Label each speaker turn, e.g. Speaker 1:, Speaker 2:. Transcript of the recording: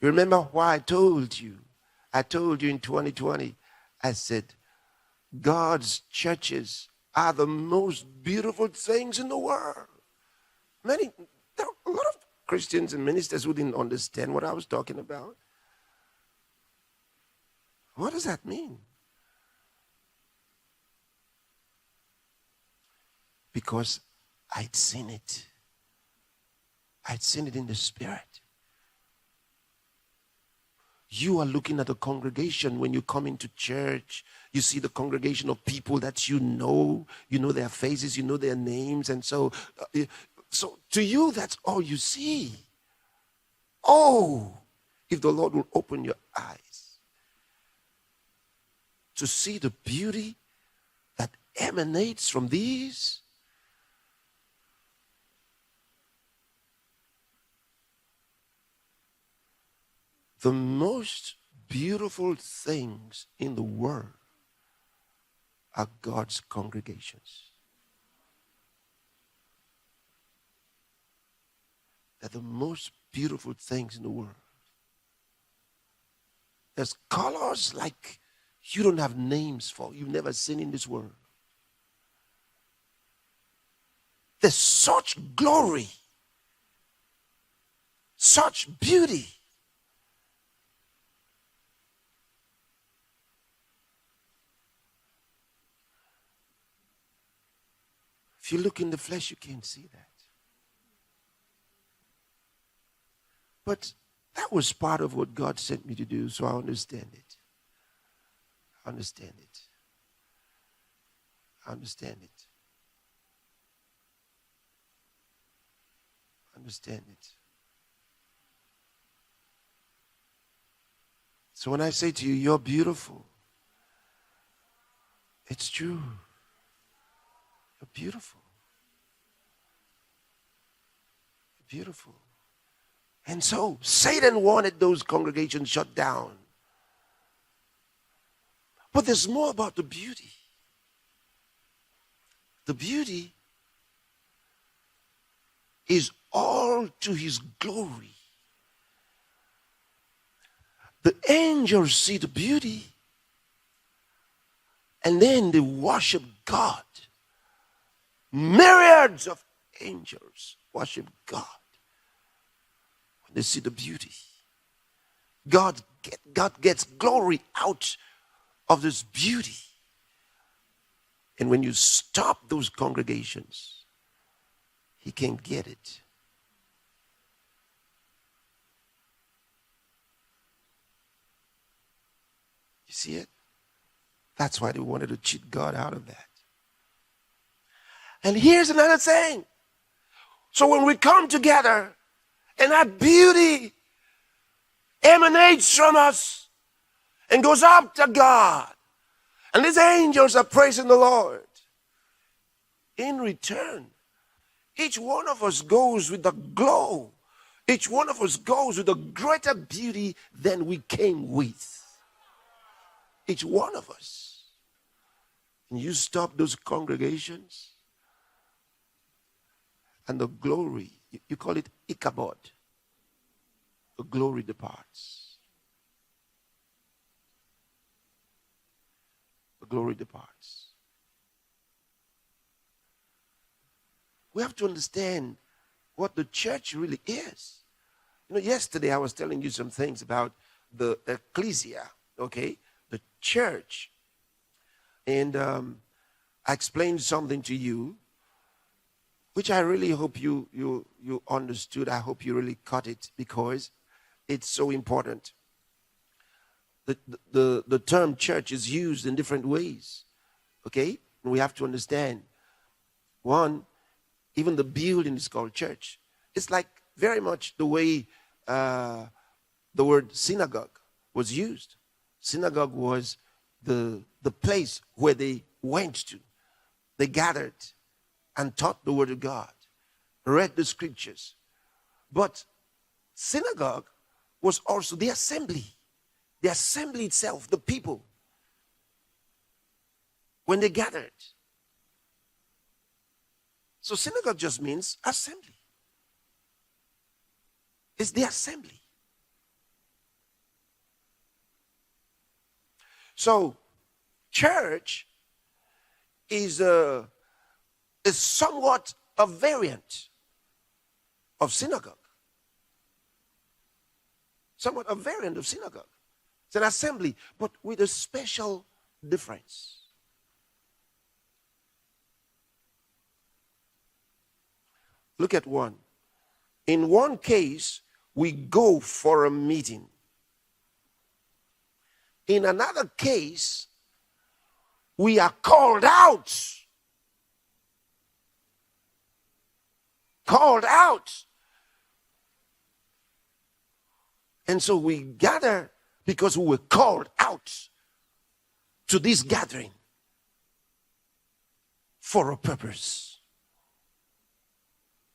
Speaker 1: You remember why I told you? I told you in 2020, I said, God's churches are the most beautiful things in the world. There are a lot of Christians and ministers who didn't understand what I was talking about. What does that mean? Because I'd seen it. I'd seen it in the spirit. You are looking at a congregation when you come into church. You see the congregation of people that you know their faces, you know their names. And so to you, that's all you see. Oh, if the Lord will open your eyes to see the beauty that emanates from these. The most beautiful things in the world are God's congregations. They're the most beautiful things in the world. There's colors like you don't have names for, you've never seen in this world. There's such glory, such beauty. If you look in the flesh, you can't see that. But that was part of what God sent me to do, so I understand it. I understand it. I understand it. I understand it. So when I say to you, you're beautiful, it's true. You're beautiful. You're beautiful. And so Satan wanted those congregations shut down. But there's more about the beauty. The beauty is all to his glory. The angels see the beauty and then they worship God. Myriads of angels worship God when they see the beauty. God gets glory out of this beauty. And when you stop those congregations, he can't get it. You see it? That's why they wanted to cheat God out of that. And here's another thing. So when we come together and that beauty emanates from us and goes up to God, and these angels are praising the Lord, in return, each one of us goes with the glow. Each one of us goes with a greater beauty than we came with. Each one of us. And you stop those congregations, and the glory, you call it Ichabod, the glory departs. The glory departs. We have to understand what the church really is. Yesterday I was telling you some things about the ecclesia, okay? The church. And I explained something to you, which I really hope you understood. I hope you really caught it, because it's so important. The term church is used in different ways, okay? And we have to understand. One, even the building is called church. It's like very much the way the word synagogue was used. Synagogue was the place where they went to. They gathered and taught the word of God, read the scriptures. But synagogue was also the assembly itself, the people, when they gathered. So synagogue just means assembly. It's the assembly. So, church is somewhat a variant of synagogue. Somewhat a variant of synagogue. It's an assembly, but with a special difference. Look at one. In one case, we go for a meeting. In another case, we are called out. Called out. And so we gather because we were called out to this gathering for a purpose.